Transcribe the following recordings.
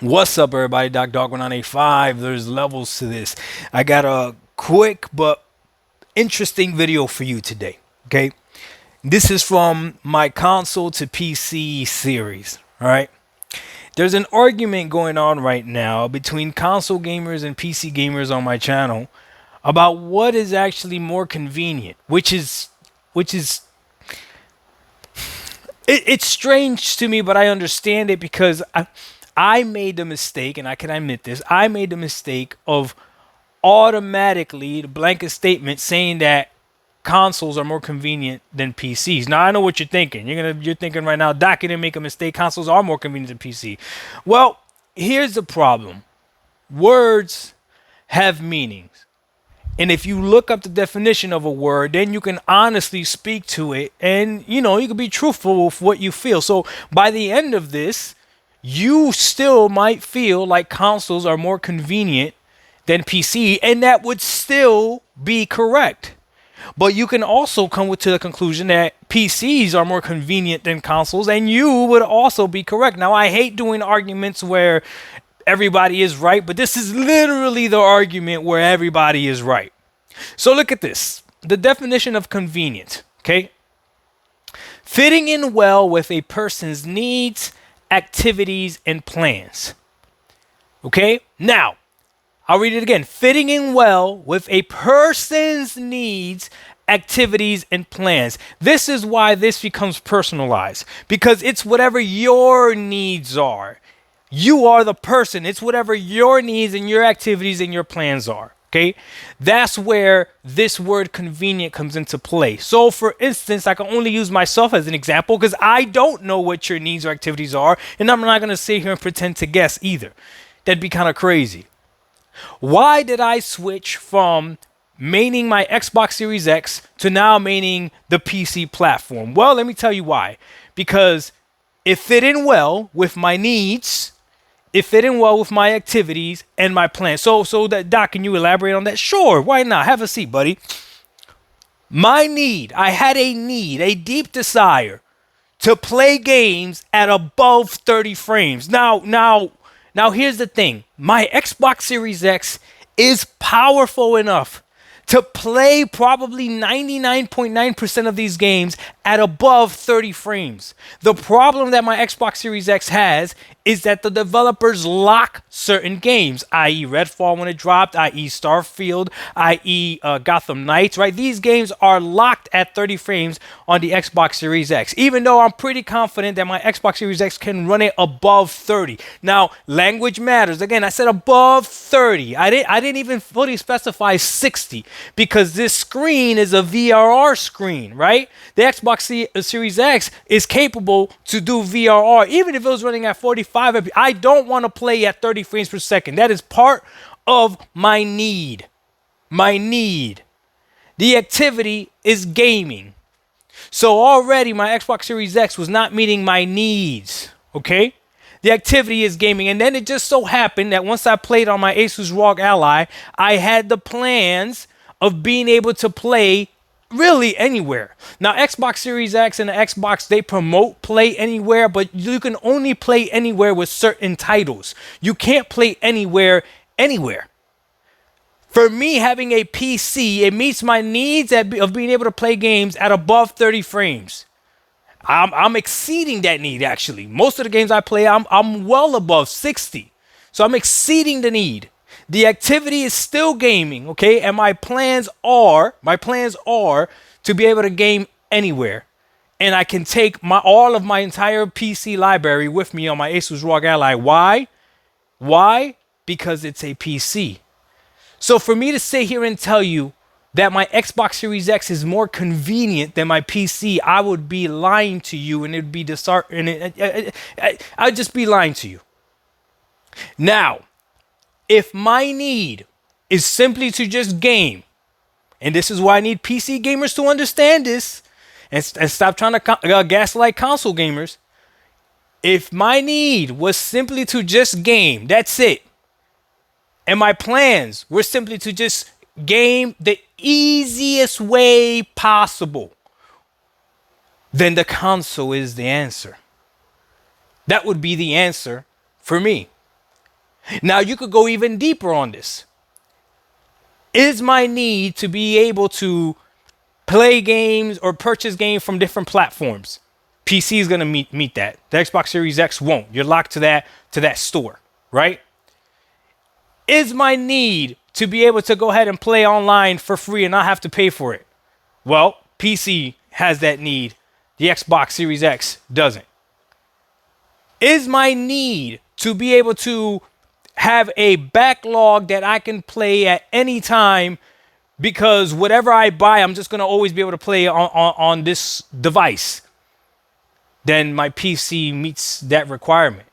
What's up, everybody? Dog 1985. There's levels to this. I got a quick but interesting video for you today. Okay, this is from my console to PC series. All right, there's an argument going on right now between console gamers and PC gamers on my channel about what is actually more convenient, which is it's strange to me, but I understand it because I made the mistake, and I can admit this. I made the mistake of automatically the blanket statement saying that consoles are more convenient than PCs. Now I know what you're thinking. You're thinking right now, Doc, you didn't make a mistake. Consoles are more convenient than PC. Well, here's the problem. Words have meanings. And if you look up the definition of a word, then you can honestly speak to it and you can be truthful with what you feel. So by the end of this, you still might feel like consoles are more convenient than PC, and that would still be correct. But you can also come to the conclusion that PCs are more convenient than consoles, and you would also be correct. Now, I hate doing arguments where everybody is right, but this is literally the argument where everybody is right. So look at this. The definition of convenient, okay? Fitting in well with a person's needs, activities, and plans. Okay? Now, I'll read it again. Fitting in well with a person's needs, activities, and plans. This is why this becomes personalized, because it's whatever your needs are. You are the person. It's whatever your needs and your activities and your plans are. Okay, that's where this word convenient comes into play. So, for instance, I can only use myself as an example because I don't know what your needs or activities are, and I'm not going to sit here and pretend to guess either. That'd be kind of crazy. Why did I switch from maining my Xbox Series X to now maining the PC platform? Well, let me tell you why. Because it fit in well with my needs, it fit in well with my activities and my plans. So that Doc, can you elaborate on that? Sure, why not? Have a seat, buddy. I had a need, a deep desire to play games at above 30 frames. Now here's the thing. My Xbox Series X is powerful enough to play probably 99.9% of these games at above 30 frames. The problem that my Xbox Series X has is that the developers lock certain games, i.e. Redfall when it dropped, i.e. Starfield, i.e. Gotham Knights, right? These games are locked at 30 frames on the Xbox Series X, even though I'm pretty confident that my Xbox Series X can run it above 30. Now, language matters. Again, I said above 30. I didn't even fully specify 60 because this screen is a VRR screen, right? The Xbox Series X is capable to do VRR, even if it was running at 45 FPS. I don't want to play at 30 frames per second. That is part of my need. My need. The activity is gaming. So already my Xbox Series X was not meeting my needs, okay? The activity is gaming. And then it just so happened that once I played on my Asus ROG Ally, I had the plans of being able to play really anywhere. Now, Xbox Series X and the Xbox, they promote play anywhere, but you can only play anywhere with certain titles. You can't play anywhere. For me, having a PC, it meets my needs of being able to play games at above 30 frames. I'm exceeding that need, actually. Most of the games I play, I'm well above 60. So I'm exceeding the need. The activity is still gaming, okay? And my plans are to be able to game anywhere. And I can take all of my entire PC library with me on my Asus ROG Ally. Why? Why? Because it's a PC. So for me to sit here and tell you that my Xbox Series X is more convenient than my PC, I would be lying to you, and it'd be I'd just be lying to you. Now, if my need is simply to just game, and this is why I need PC gamers to understand this and stop trying to gaslight console gamers. If my need was simply to just game, that's it. And my plans were simply to just game the easiest way possible, then the console is the answer. That would be the answer for me. Now you could go even deeper on this. Is my need to be able to play games or purchase games from different platforms? PC is gonna meet that. The Xbox Series X won't. You're locked to that store, right? Is my need to be able to go ahead and play online for free and not have to pay for it? Well, PC has that need. The Xbox Series X doesn't. Is my need to be able to have a backlog that I can play at any time because whatever I buy, I'm just going to always be able to play on this device? Then my PC meets that requirement.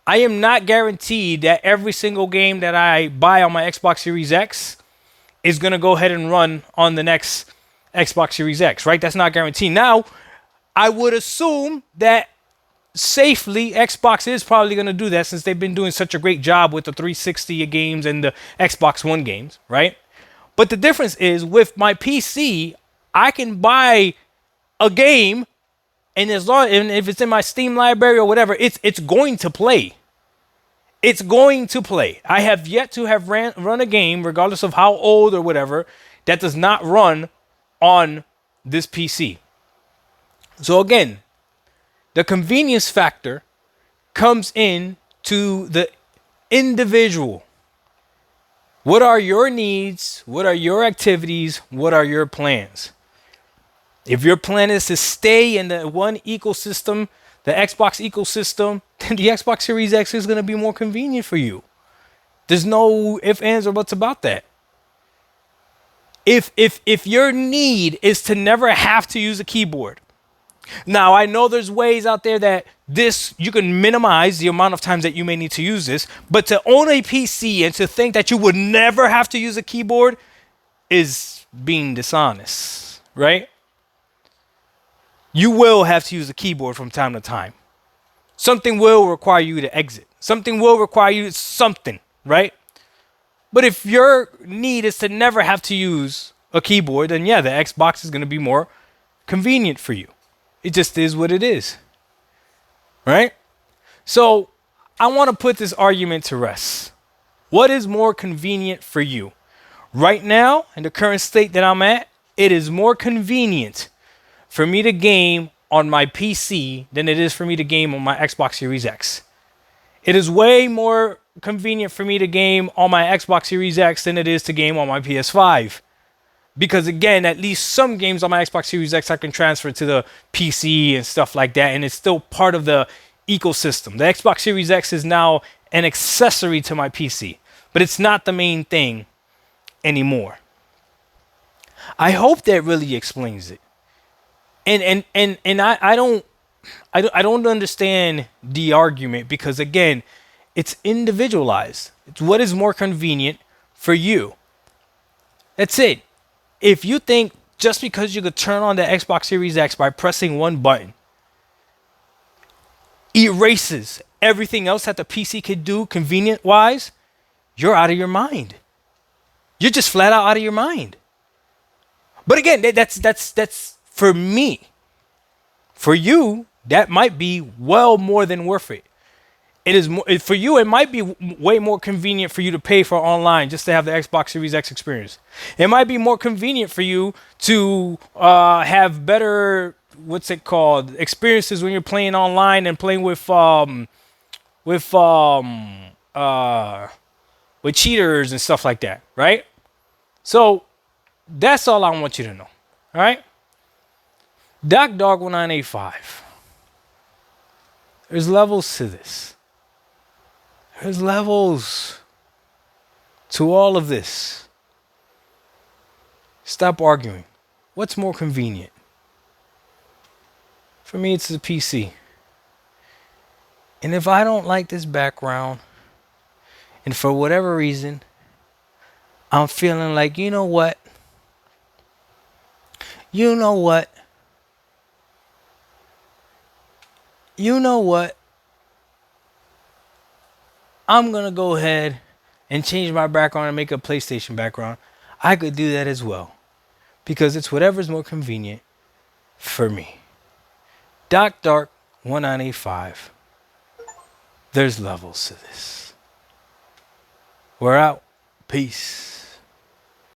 I am not guaranteed that every single game that I buy on my Xbox Series X is going to go ahead and run on the next Xbox Series X, right? That's not guaranteed. Now, I would assume that safely Xbox is probably going to do that since they've been doing such a great job with the 360 games and the Xbox One games, right? But the difference is with my PC, I can buy a game and if it's in my Steam library or whatever, it's going to play. It's going to play. I have yet to have run a game, regardless of how old or whatever, that does not run on this PC. So again, the convenience factor comes in to the individual. What are your needs? What are your activities? What are your plans? If your plan is to stay in the one ecosystem, the Xbox ecosystem, then the Xbox Series X is going to be more convenient for you. There's no ifs, ands, or buts about that. If your need is to never have to use a keyboard. Now, I know there's ways out there that you can minimize the amount of times that you may need to use this, but to own a PC and to think that you would never have to use a keyboard is being dishonest, right? You will have to use a keyboard from time to time. Something will require you to exit. Something will require you something, right? But if your need is to never have to use a keyboard, then yeah, the Xbox is going to be more convenient for you. It just is what it is, right? So I want to put this argument to rest. What is more convenient for you? Right now, in the current state that I'm at, it is more convenient for me to game on my PC than it is for me to game on my Xbox Series X. It is way more convenient for me to game on my Xbox Series X than it is to game on my PS5. Because again, at least some games on my Xbox Series X I can transfer to the PC and stuff like that, and it's still part of the ecosystem. The Xbox Series X is now an accessory to my PC, but it's not the main thing anymore. I hope that really explains it. And I don't understand the argument because again, it's individualized. It's what is more convenient for you. That's it. If you think just because you could turn on the Xbox Series X by pressing one button erases everything else that the PC could do convenient wise, you're out of your mind. You're just flat out of your mind. But again, that's for me. For you, that might be well more than worth it. It is more, for you, it might be way more convenient for you to pay for online just to have the Xbox Series X experience. It might be more convenient for you to have better, experiences when you're playing online and playing with cheaters and stuff like that, right? So that's all I want you to know, all right? DocDog1985. There's levels to this. There's levels to all of this. Stop arguing. What's more convenient? For me, it's the PC. And if I don't like this background, and for whatever reason, I'm feeling like, you know what? You know what? I'm going to go ahead and change my background and make a PlayStation background. I could do that as well. Because it's whatever's more convenient for me. DocDark1985. There's levels to this. We're out. Peace.